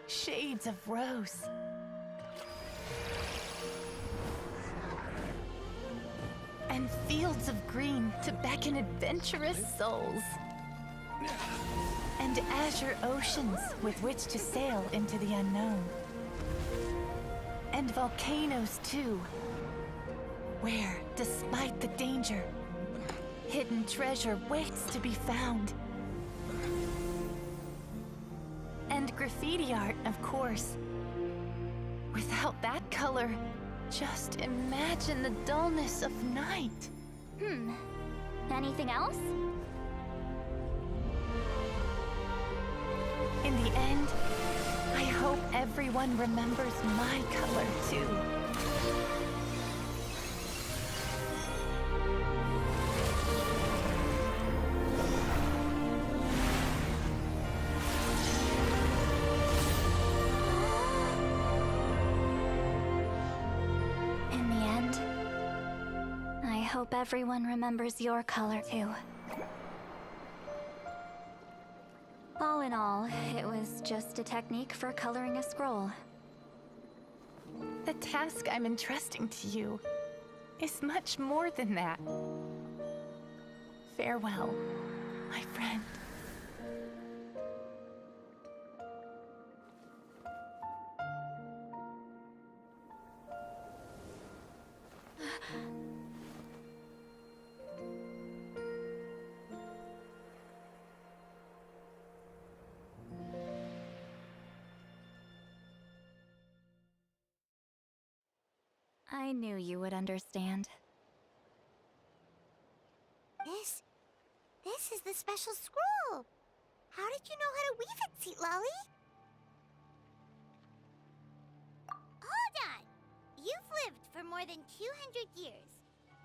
shades of rose. And fields of green to beckon adventurous souls. And azure oceans with which to sail into the unknown. And volcanoes too, where, despite the danger, hidden treasure waits to be found. And graffiti art, of course. Without that color, just imagine the dullness of night. Anything else? In the end, I hope everyone remembers my color too. In the end, I hope everyone remembers your color too. All in all, it was just a technique for coloring a scroll. The task I'm entrusting to you is much more than that. Farewell, my friend. I knew you would understand. This is the special scroll! How did you know how to weave it, Citlali? Hold on! You've lived for more than 200 years.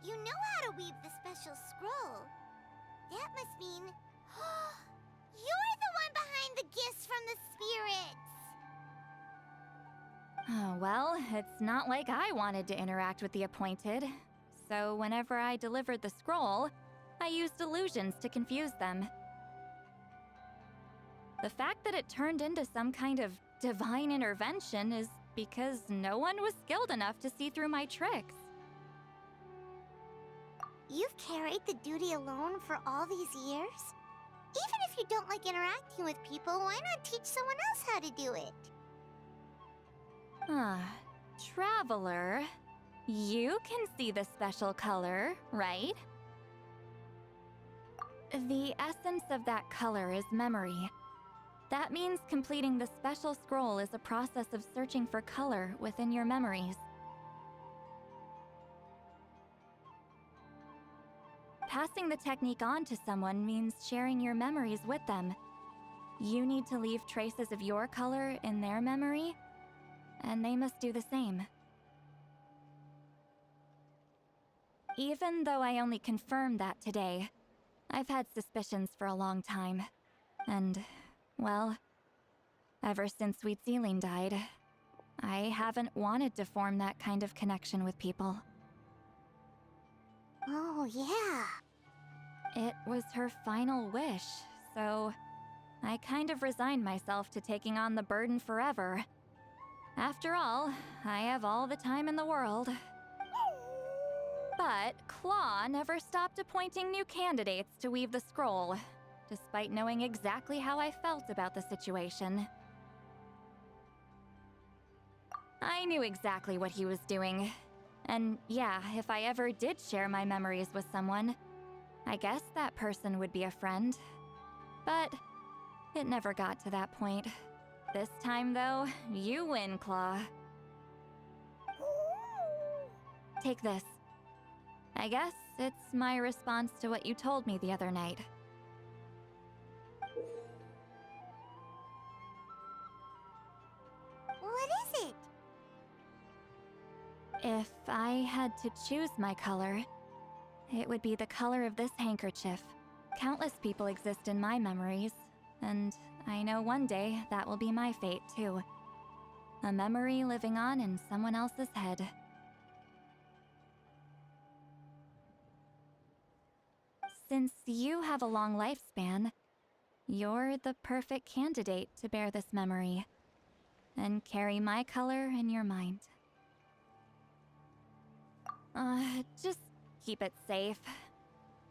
You know how to weave the special scroll. That must mean... you're the one behind the gifts from the spirits! Oh, well, it's not like I wanted to interact with the appointed. So whenever I delivered the scroll, I used illusions to confuse them. The fact that it turned into some kind of divine intervention is because no one was skilled enough to see through my tricks. You've carried the duty alone for all these years? Even if you don't like interacting with people, why not teach someone else how to do it? Traveler, you can see the special color, right? The essence of that color is memory. That means completing the special scroll is a process of searching for color within your memories. Passing the technique on to someone means sharing your memories with them. You need to leave traces of your color in their memory, and they must do the same. Even though I only confirmed that today, I've had suspicions for a long time. And, well, ever since Sweet Ceiling died, I haven't wanted to form that kind of connection with people. Oh, yeah. It was her final wish, so I kind of resigned myself to taking on the burden forever. After all, I have all the time in the world. But Claw never stopped appointing new candidates to weave the scroll, despite knowing exactly how I felt about the situation. I knew exactly what he was doing. And yeah, if I ever did share my memories with someone, I guess that person would be a friend. But it never got to that point. This time, though, you win, Claw. Take this. I guess it's my response to what you told me the other night. What is it? If I had to choose my color, it would be the color of this handkerchief. Countless people exist in my memories, and I know one day that will be my fate, too. A memory living on in someone else's head. Since you have a long lifespan, you're the perfect candidate to bear this memory. and carry my color in your mind. Just keep it safe.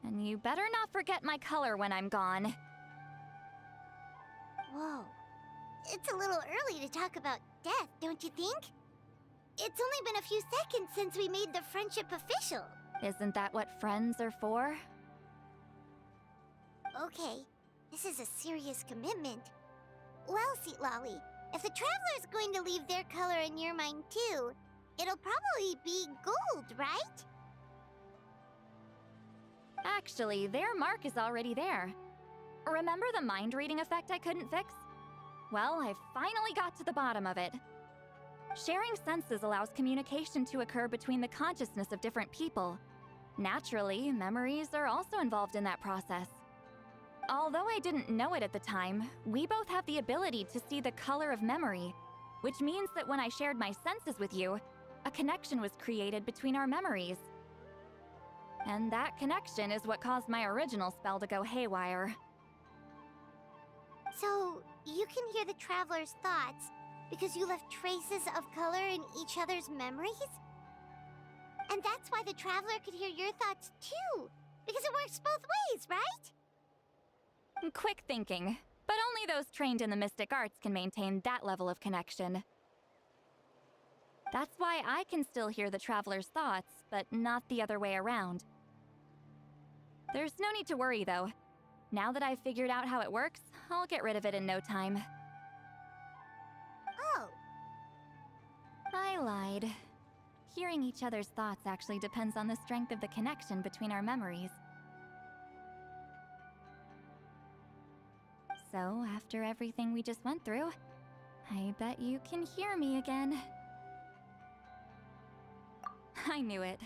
And you better not forget my color when I'm gone. Whoa. It's a little early to talk about death, don't you think? It's only been a few seconds since we made the friendship official. Isn't that what friends are for? Okay, this is a serious commitment. Well, Citlali, if the Traveler's going to leave their color in your mind too, it'll probably be gold, right? Actually, their mark is already there. Remember the mind reading effect I couldn't fix? Well, I finally got to the bottom of it. Sharing senses allows communication to occur between the consciousness of different people. Naturally, memories are also involved in that process. Although I didn't know it at the time, we both have the ability to see the color of memory, which means that when I shared my senses with you, a connection was created between our memories. And that connection is what caused my original spell to go haywire. So, you can hear the Traveler's thoughts because you left traces of color in each other's memories? And that's why the Traveler could hear your thoughts too, because it works both ways, right? Quick thinking, but only those trained in the mystic arts can maintain that level of connection. That's why I can still hear the Traveler's thoughts, but not the other way around. There's no need to worry, though. Now that I've figured out how it works, I'll get rid of it in no time. Oh. I lied. Hearing each other's thoughts actually depends on the strength of the connection between our memories. So, after everything we just went through, I bet you can hear me again. I knew it.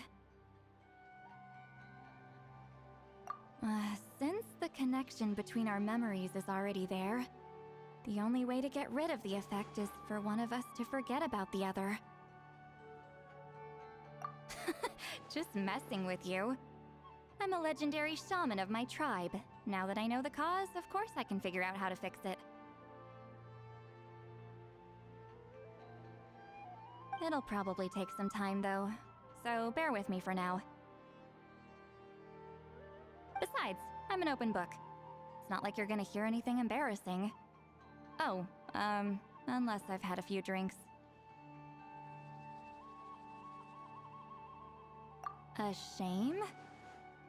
Since the connection between our memories is already there, the only way to get rid of the effect is for one of us to forget about the other. Just messing with you. I'm a legendary shaman of my tribe. Now that I know the cause, of course I can figure out how to fix it. It'll probably take some time, though, so bear with me for now. Besides, I'm an open book. It's not like you're gonna hear anything embarrassing. Oh, unless I've had a few drinks. A shame?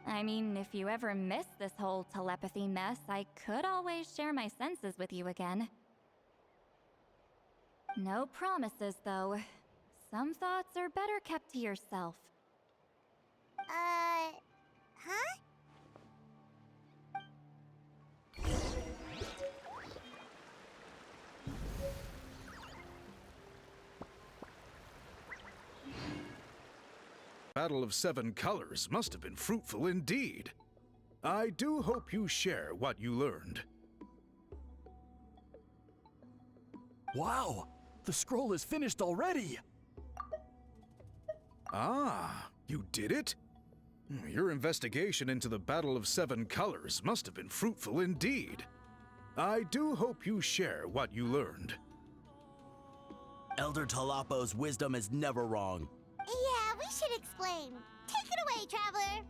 I mean, if you ever miss this whole telepathy mess, I could always share my senses with you again. No promises, though. Some thoughts are better kept to yourself. Huh? Battle of 7 Colors must have been fruitful indeed. I do hope you share what you learned. Wow! The scroll is finished already! Ah, you did it? Your investigation into the Battle of 7 Colors must have been fruitful indeed. I do hope you share what you learned. Elder Talapo's wisdom is never wrong. Yeah, we should explain. Take it away, Traveler!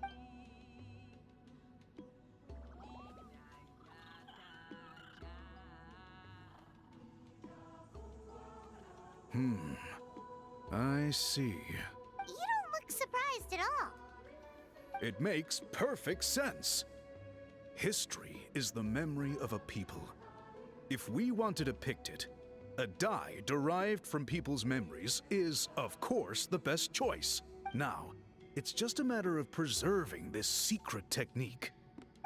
I see. You don't look surprised at all. It makes perfect sense. History is the memory of a people. If we want to depict it, a dye derived from people's memories is, of course, the best choice. Now, it's just a matter of preserving this secret technique.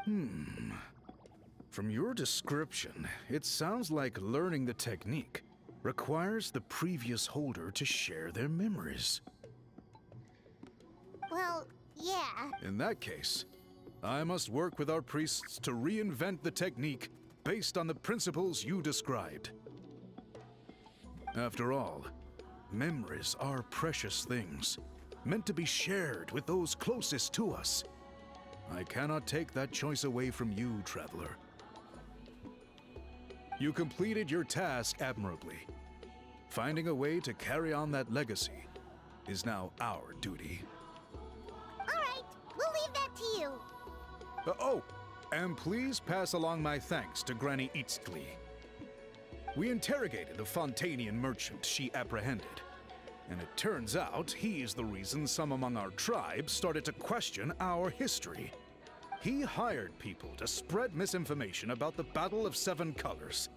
From your description, it sounds like learning the technique requires the previous holder to share their memories. Well, yeah. In that case, I must work with our priests to reinvent the technique based on the principles you described. After all, memories are precious things, meant to be shared with those closest to us. I cannot take that choice away from you, Traveler. You completed your task admirably. Finding a way to carry on that legacy is now our duty. Alright, we'll leave that to you. Oh, and please pass along my thanks to Granny Citlali. We interrogated a Fontanian merchant she apprehended, and it turns out he's the reason some among our tribe started to question our history. He hired people to spread misinformation about the Battle of Seven Colors.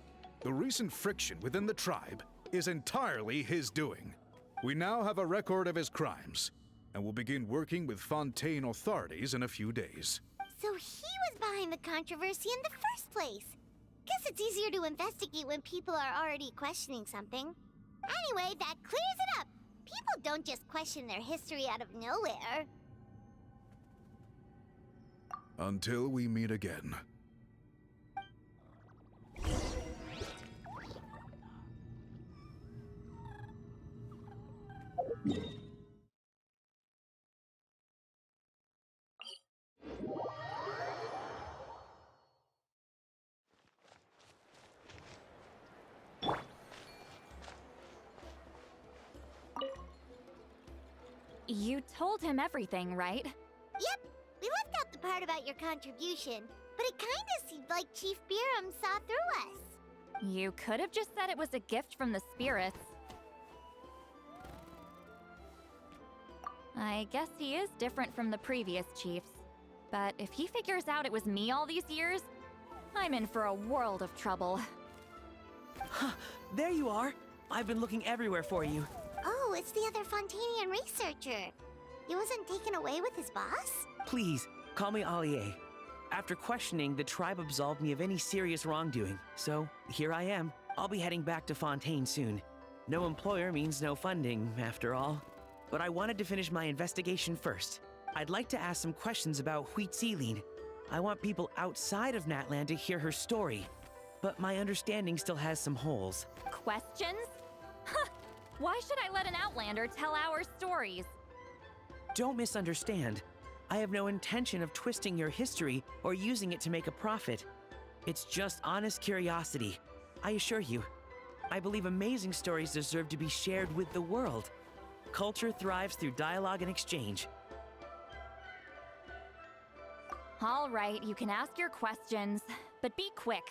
The recent friction within the tribe is entirely his doing. We now have a record of his crimes, and will begin working with Fontaine authorities in a few days. So he was behind the controversy in the first place. Guess it's easier to investigate when people are already questioning something. Anyway, that clears it up. People don't just question their history out of nowhere. Until we meet again. You told him everything, right? Yep, we left out the part about your contribution, but it kinda seemed like Chief Biram saw through us. You could have just said it was a gift from the spirits. I guess he is different from the previous chiefs. But if he figures out it was me all these years, I'm in for a world of trouble. There you are. I've been looking everywhere for you. Oh, it's the other Fontanian researcher. He wasn't taken away with his boss? Please, call me Allier. After questioning, the tribe absolved me of any serious wrongdoing. So, here I am. I'll be heading back to Fontaine soon. No employer means no funding, after all. But I wanted to finish my investigation first. I'd like to ask some questions about Citlali. I want people outside of Natlan to hear her story. But my understanding still has some holes. Questions? Huh! Why should I let an Outlander tell our stories? Don't misunderstand. I have no intention of twisting your history or using it to make a profit. It's just honest curiosity. I assure you. I believe amazing stories deserve to be shared with the world. Culture thrives through dialogue and exchange. All right, you can ask your questions, but be quick.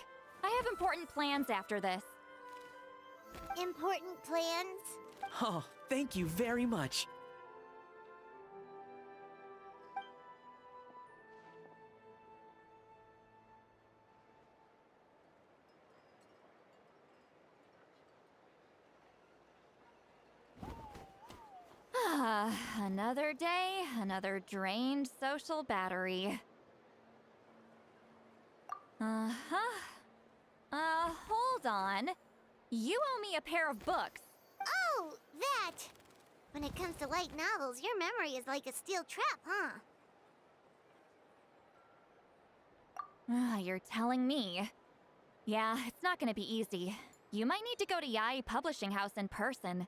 I have important plans after this. Important plans? Oh, thank you very much. Another day, another drained social battery. Hold on. You owe me a pair of books. Oh, that! When it comes to light novels, your memory is like a steel trap, huh? You're telling me. Yeah, it's not gonna be easy. You might need to go to Yai Publishing House in person.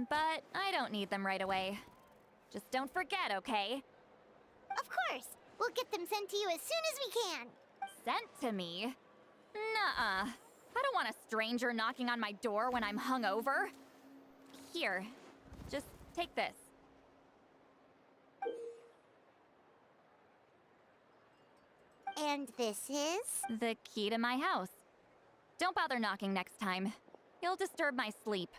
But I don't need them right away. Just don't forget, okay? Of course! We'll get them sent to you as soon as we can! Sent to me? Nuh-uh. I don't want a stranger knocking on my door when I'm hungover. Here, just take this. And this is? The key to my house. Don't bother knocking next time. You'll disturb my sleep.